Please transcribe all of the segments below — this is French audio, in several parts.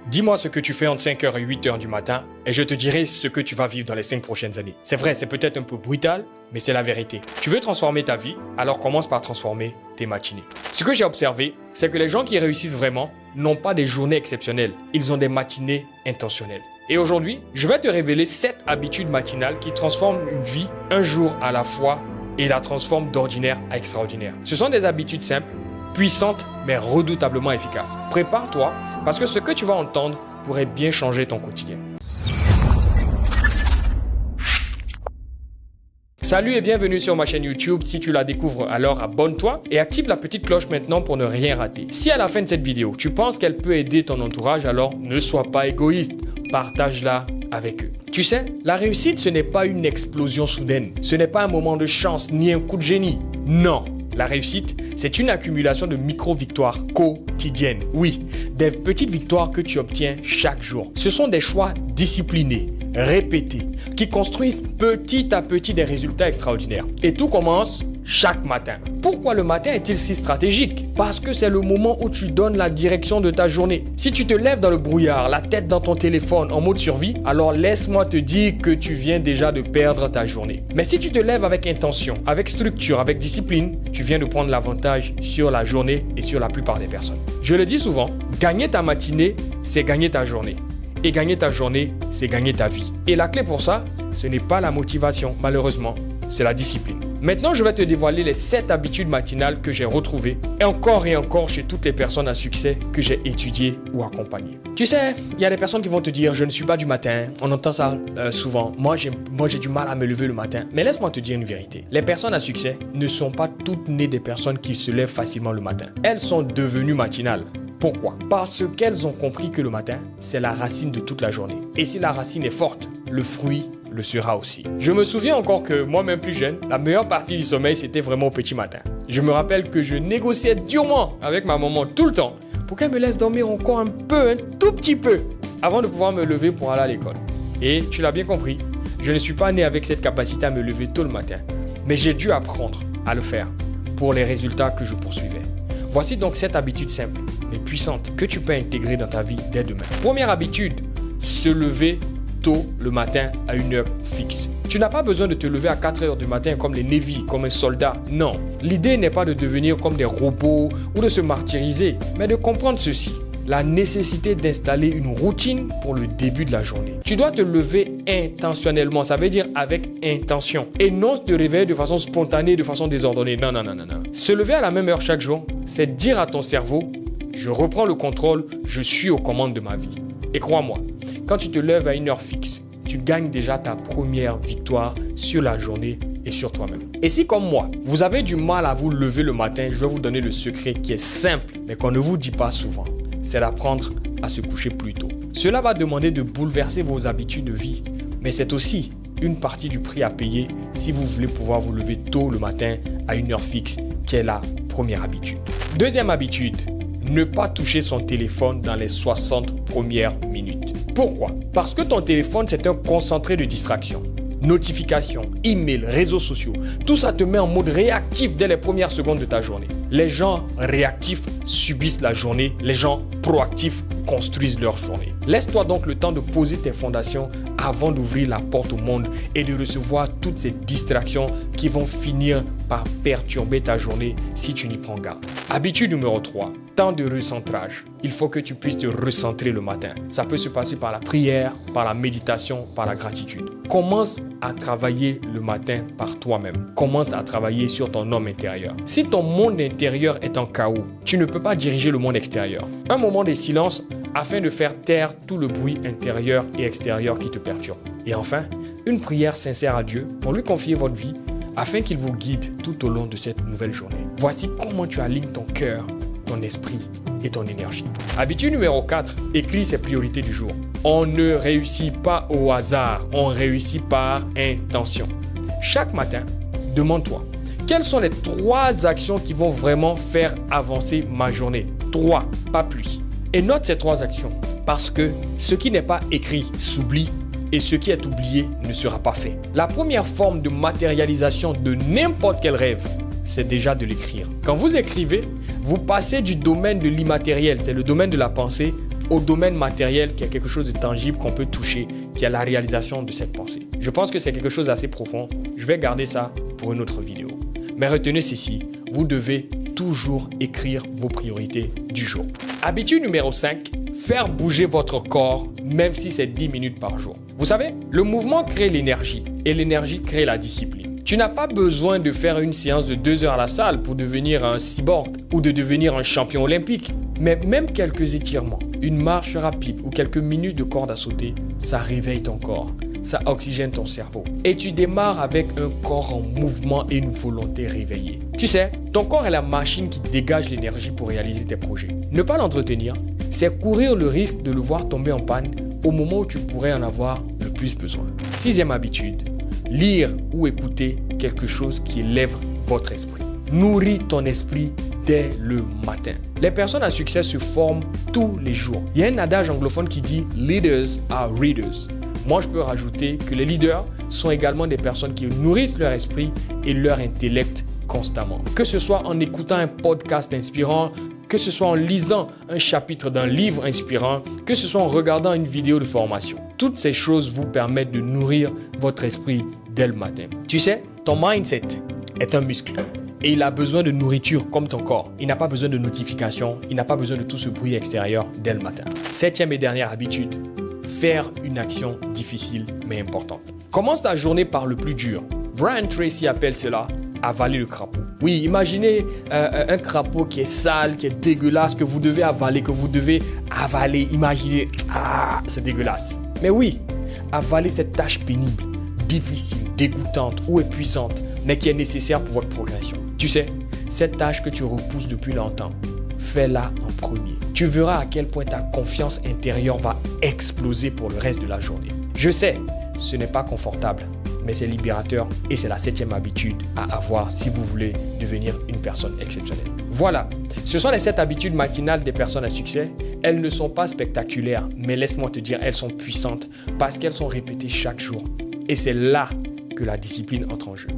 Dis-moi ce que tu fais entre 5h et 8h du matin et je te dirai ce que tu vas vivre dans les 5 prochaines années. C'est vrai, c'est peut-être un peu brutal, mais c'est la vérité. Tu veux transformer ta vie, alors commence par transformer tes matinées. Ce que j'ai observé, c'est que les gens qui réussissent vraiment n'ont pas des journées exceptionnelles, ils ont des matinées intentionnelles. Et aujourd'hui, je vais te révéler 7 habitudes matinales qui transforment une vie un jour à la fois et la transforment d'ordinaire à extraordinaire. Ce sont des habitudes simples, puissantes, mais redoutablement efficaces. Prépare-toi, parce que ce que tu vas entendre pourrait bien changer ton quotidien. Salut et bienvenue sur ma chaîne YouTube. Si tu la découvres, alors abonne-toi et active la petite cloche maintenant pour ne rien rater. Si à la fin de cette vidéo, tu penses qu'elle peut aider ton entourage, alors ne sois pas égoïste. Partage-la avec eux. Tu sais, la réussite, ce n'est pas une explosion soudaine. Ce n'est pas un moment de chance ni un coup de génie. Non. La réussite, c'est une accumulation de micro-victoires quotidiennes. Oui, des petites victoires que tu obtiens chaque jour. Ce sont des choix disciplinés, répétés, qui construisent petit à petit des résultats extraordinaires. Et tout commence chaque matin. Pourquoi le matin est-il si stratégique? Parce que c'est le moment où tu donnes la direction de ta journée. Si tu te lèves dans le brouillard, la tête dans ton téléphone en mode survie, alors laisse-moi te dire que tu viens déjà de perdre ta journée. Mais si tu te lèves avec intention, avec structure, avec discipline, tu viens de prendre l'avantage sur la journée et sur la plupart des personnes. Je le dis souvent, gagner ta matinée, c'est gagner ta journée. Et gagner ta journée, c'est gagner ta vie. Et la clé pour ça, ce n'est pas la motivation, malheureusement, c'est la discipline. Maintenant, je vais te dévoiler les 7 habitudes matinales que j'ai retrouvées et encore chez toutes les personnes à succès que j'ai étudiées ou accompagnées. Tu sais, il y a des personnes qui vont te dire « je ne suis pas du matin ». On entend ça souvent. Moi, j'ai du mal à me lever le matin. Mais laisse-moi te dire une vérité. Les personnes à succès ne sont pas toutes nées des personnes qui se lèvent facilement le matin. Elles sont devenues matinales. Pourquoi? Parce qu'elles ont compris que le matin, c'est la racine de toute la journée. Et si la racine est forte, le fruit le sera aussi. Je me souviens encore que moi-même plus jeune, la meilleure partie du sommeil, c'était vraiment au petit matin. Je me rappelle que je négociais durement avec ma maman tout le temps pour qu'elle me laisse dormir encore un tout petit peu, avant de pouvoir me lever pour aller à l'école. Et tu l'as bien compris, je ne suis pas né avec cette capacité à me lever tôt le matin, mais j'ai dû apprendre à le faire pour les résultats que je poursuivais. Voici donc 7 habitudes simples mais puissantes que tu peux intégrer dans ta vie dès demain. Première habitude, se lever tôt le matin à une heure fixe. Tu n'as pas besoin de te lever à 4 heures du matin comme les Navy, comme un soldat. Non, l'idée n'est pas de devenir comme des robots ou de se martyriser, mais de comprendre ceci. La nécessité d'installer une routine pour le début de la journée. Tu dois te lever intentionnellement, ça veut dire avec intention. Et non te réveiller de façon spontanée, de façon désordonnée. Non. Se lever à la même heure chaque jour, c'est dire à ton cerveau, je reprends le contrôle, je suis aux commandes de ma vie. Et crois-moi, quand tu te lèves à une heure fixe, tu gagnes déjà ta première victoire sur la journée et sur toi-même. Et si comme moi, vous avez du mal à vous lever le matin, je vais vous donner le secret qui est simple, mais qu'on ne vous dit pas souvent. C'est d'apprendre à se coucher plus tôt. Cela va demander de bouleverser vos habitudes de vie, mais c'est aussi une partie du prix à payer si vous voulez pouvoir vous lever tôt le matin à une heure fixe, qui est la première habitude. Deuxième habitude, ne pas toucher son téléphone dans les 60 premières minutes. Pourquoi? Parce que ton téléphone, c'est un concentré de distraction. Notifications, emails, réseaux sociaux, tout ça te met en mode réactif dès les premières secondes de ta journée. Les gens réactifs subissent la journée, les gens proactifs construisent leur journée. Laisse-toi donc le temps de poser tes fondations avant d'ouvrir la porte au monde et de recevoir toutes ces distractions qui vont finir par perturber ta journée si tu n'y prends garde. Habitude numéro 3, temps de recentrage. Il faut que tu puisses te recentrer le matin. Ça peut se passer par la prière, par la méditation, par la gratitude. Commence à travailler le matin par toi-même. Commence à travailler sur ton homme intérieur. Si ton monde intérieur est en chaos, tu ne peux pas diriger le monde extérieur. Un moment de silence afin de faire taire tout le bruit intérieur et extérieur qui te perturbe. Et enfin, une prière sincère à Dieu pour lui confier votre vie afin qu'il vous guide tout au long de cette nouvelle journée. Voici comment tu alignes ton cœur, ton esprit et ton énergie. Habitude numéro 4, écris ses priorités du jour. On ne réussit pas au hasard, on réussit par intention. Chaque matin, demande-toi, quelles sont les 3 actions qui vont vraiment faire avancer ma journée? 3, pas plus. Et note ces 3 actions, parce que ce qui n'est pas écrit s'oublie et ce qui est oublié ne sera pas fait. La première forme de matérialisation de n'importe quel rêve, c'est déjà de l'écrire. Quand vous écrivez, vous passez du domaine de l'immatériel, c'est le domaine de la pensée, au domaine matériel, qui est quelque chose de tangible qu'on peut toucher, qui est la réalisation de cette pensée. Je pense que c'est quelque chose d'assez profond. Je vais garder ça pour une autre vidéo. Mais retenez ceci, vous devez toujours écrire vos priorités du jour. Habitude numéro 5, faire bouger votre corps, même si c'est 10 minutes par jour. Vous savez, le mouvement crée l'énergie et l'énergie crée la discipline. Tu n'as pas besoin de faire une séance de 2 heures à la salle pour devenir un cyborg ou de devenir un champion olympique. Mais même quelques étirements, une marche rapide ou quelques minutes de corde à sauter, ça réveille ton corps, ça oxygène ton cerveau. Et tu démarres avec un corps en mouvement et une volonté réveillée. Tu sais, ton corps est la machine qui dégage l'énergie pour réaliser tes projets. Ne pas l'entretenir, c'est courir le risque de le voir tomber en panne au moment où tu pourrais en avoir le plus besoin. 6e habitude, lire ou écouter quelque chose qui élève votre esprit. Nourris ton esprit dès le matin. Les personnes à succès se forment tous les jours. Il y a un adage anglophone qui dit « Leaders are readers ». Moi, je peux rajouter que les leaders sont également des personnes qui nourrissent leur esprit et leur intellect constamment. Que ce soit en écoutant un podcast inspirant, que ce soit en lisant un chapitre d'un livre inspirant, que ce soit en regardant une vidéo de formation. Toutes ces choses vous permettent de nourrir votre esprit dès le matin. Tu sais, ton mindset est un muscle. Et il a besoin de nourriture comme ton corps. Il n'a pas besoin de notifications, il n'a pas besoin de tout ce bruit extérieur dès le matin. 7e et dernière habitude, faire une action difficile mais importante. Commence ta journée par le plus dur. Brian Tracy appelle cela avaler le crapaud. Oui, imaginez un crapaud qui est sale, qui est dégueulasse, que vous devez avaler, Imaginez, c'est dégueulasse. Mais oui, avaler cette tâche pénible, difficile, dégoûtante ou épuisante, mais qui est nécessaire pour votre progression. Tu sais, cette tâche que tu repousses depuis longtemps, fais-la en premier. Tu verras à quel point ta confiance intérieure va exploser pour le reste de la journée. Je sais, ce n'est pas confortable, mais c'est libérateur et c'est la 7e habitude à avoir si vous voulez devenir une personne exceptionnelle. Voilà, ce sont les 7 habitudes matinales des personnes à succès. Elles ne sont pas spectaculaires, mais laisse-moi te dire, elles sont puissantes parce qu'elles sont répétées chaque jour. Et c'est là que la discipline entre en jeu.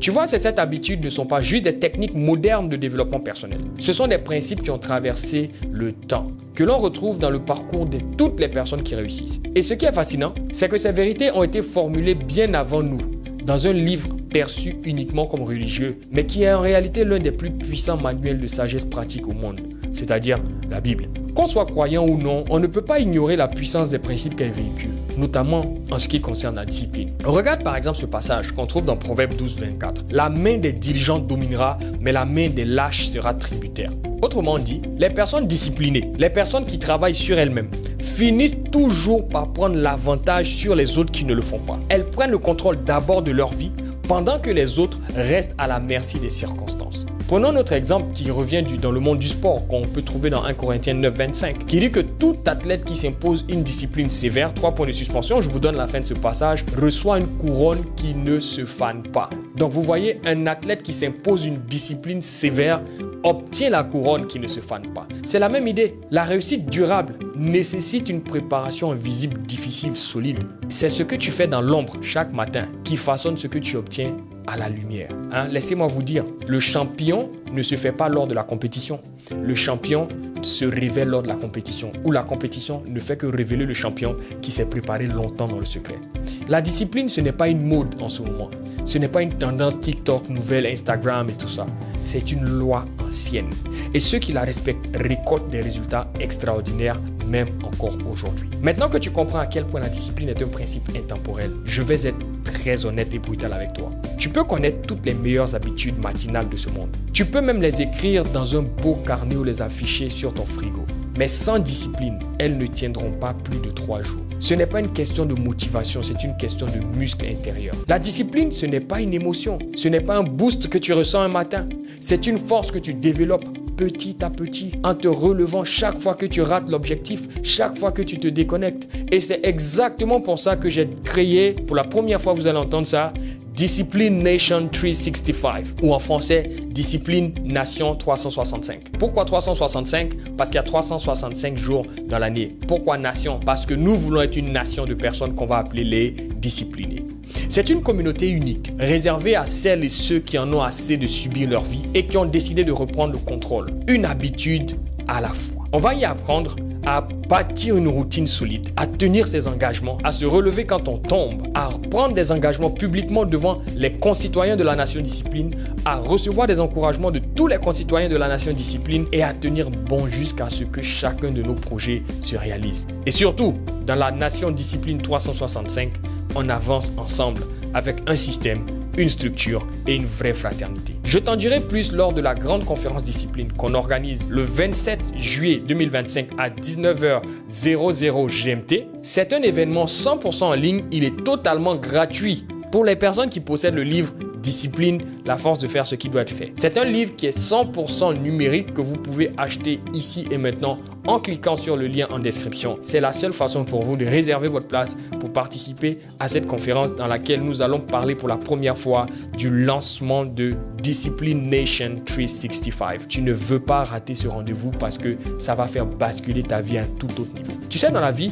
Tu vois, ces 7 habitudes ne sont pas juste des techniques modernes de développement personnel. Ce sont des principes qui ont traversé le temps, que l'on retrouve dans le parcours de toutes les personnes qui réussissent. Et ce qui est fascinant, c'est que ces vérités ont été formulées bien avant nous, dans un livre perçu uniquement comme religieux, mais qui est en réalité l'un des plus puissants manuels de sagesse pratique au monde, c'est-à-dire la Bible. Qu'on soit croyant ou non, on ne peut pas ignorer la puissance des principes qu'elle véhicule, notamment en ce qui concerne la discipline. Regarde par exemple ce passage qu'on trouve dans Proverbe 12, 24. La main des diligents dominera, mais la main des lâches sera tributaire. Autrement dit, les personnes disciplinées, les personnes qui travaillent sur elles-mêmes, finissent toujours par prendre l'avantage sur les autres qui ne le font pas. Elles prennent le contrôle d'abord de leur vie, pendant que les autres restent à la merci des circonstances. Prenons notre exemple qui revient dans le monde du sport, qu'on peut trouver dans 1 Corinthiens 9, 25, qui dit que tout athlète qui s'impose une discipline sévère, 3 points de suspension, je vous donne la fin de ce passage, reçoit une couronne qui ne se fane pas. Donc vous voyez, un athlète qui s'impose une discipline sévère obtient la couronne qui ne se fane pas. C'est la même idée. La réussite durable nécessite une préparation invisible, difficile, solide. C'est ce que tu fais dans l'ombre chaque matin qui façonne ce que tu obtiens à la lumière. Laissez-moi vous dire, le champion ne se fait pas lors de la compétition. Le champion se révèle lors de la compétition, où la compétition ne fait que révéler le champion qui s'est préparé longtemps dans le secret. La discipline, ce n'est pas une mode en ce moment. Ce n'est pas une tendance TikTok, nouvelle, Instagram et tout ça. C'est une loi ancienne. Et ceux qui la respectent récoltent des résultats extraordinaires, même encore aujourd'hui. Maintenant que tu comprends à quel point la discipline est un principe intemporel, je vais être très honnête et brutal avec toi. Tu peux connaître toutes les meilleures habitudes matinales de ce monde. Tu peux même les écrire dans un beau carnet ou les afficher sur ton frigo. Mais sans discipline, elles ne tiendront pas plus de 3 jours. Ce n'est pas une question de motivation, c'est une question de muscle intérieur. La discipline, ce n'est pas une émotion. Ce n'est pas un boost que tu ressens un matin. C'est une force que tu développes petit à petit, en te relevant chaque fois que tu rates l'objectif, chaque fois que tu te déconnectes. Et c'est exactement pour ça que j'ai créé, pour la première fois vous allez entendre ça, Discipline Nation 365, ou en français, Discipline Nation 365. Pourquoi 365? Parce qu'il y a 365 jours dans l'année. Pourquoi nation? Parce que nous voulons être une nation de personnes qu'on va appeler les disciplinés. C'est une communauté unique, réservée à celles et ceux qui en ont assez de subir leur vie et qui ont décidé de reprendre le contrôle. Une habitude à la fois. On va y apprendre à bâtir une routine solide, à tenir ses engagements, à se relever quand on tombe, à prendre des engagements publiquement devant les concitoyens de la nation discipline, à recevoir des encouragements de tous les concitoyens de la nation discipline et à tenir bon jusqu'à ce que chacun de nos projets se réalise. Et surtout, dans la nation discipline 365, on avance ensemble avec un système, une structure et une vraie fraternité. Je t'en dirai plus lors de la grande conférence discipline qu'on organise le 27 juillet 2025 à 19h00 GMT. C'est un événement 100% en ligne, il est totalement gratuit pour les personnes qui possèdent le livre Discipline, la force de faire ce qui doit être fait. C'est un livre qui est 100% numérique que vous pouvez acheter ici et maintenant en cliquant sur le lien en description. C'est la seule façon pour vous de réserver votre place pour participer à cette conférence dans laquelle nous allons parler pour la première fois du lancement de Discipline Nation 365. Tu ne veux pas rater ce rendez-vous parce que ça va faire basculer ta vie à un tout autre niveau. Tu sais, dans la vie,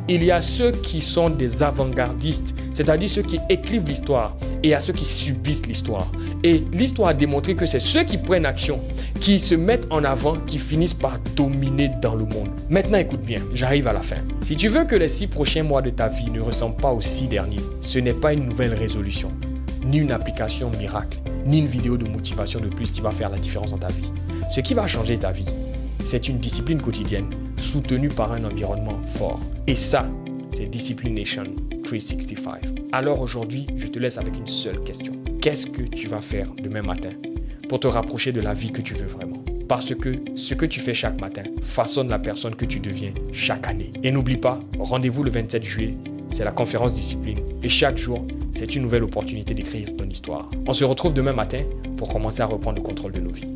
il y a ceux qui sont des avant-gardistes, c'est-à-dire ceux qui écrivent l'histoire, et il y a ceux qui subissent l'histoire. Et l'histoire a démontré que c'est ceux qui prennent action, qui se mettent en avant, qui finissent par dominer dans le monde. Maintenant, écoute bien, j'arrive à la fin. Si tu veux que les 6 prochains mois de ta vie ne ressemblent pas aux 6 derniers, ce n'est pas une nouvelle résolution, ni une application miracle, ni une vidéo de motivation de plus qui va faire la différence dans ta vie. Ce qui va changer ta vie, c'est une discipline quotidienne soutenue par un environnement fort. Et ça, c'est Discipline Nation 365. Alors aujourd'hui, je te laisse avec une seule question. Qu'est-ce que tu vas faire demain matin pour te rapprocher de la vie que tu veux vraiment? Parce que ce que tu fais chaque matin façonne la personne que tu deviens chaque année. Et n'oublie pas, rendez-vous le 27 juillet, c'est la conférence Discipline. Et chaque jour, c'est une nouvelle opportunité d'écrire ton histoire. On se retrouve demain matin pour commencer à reprendre le contrôle de nos vies.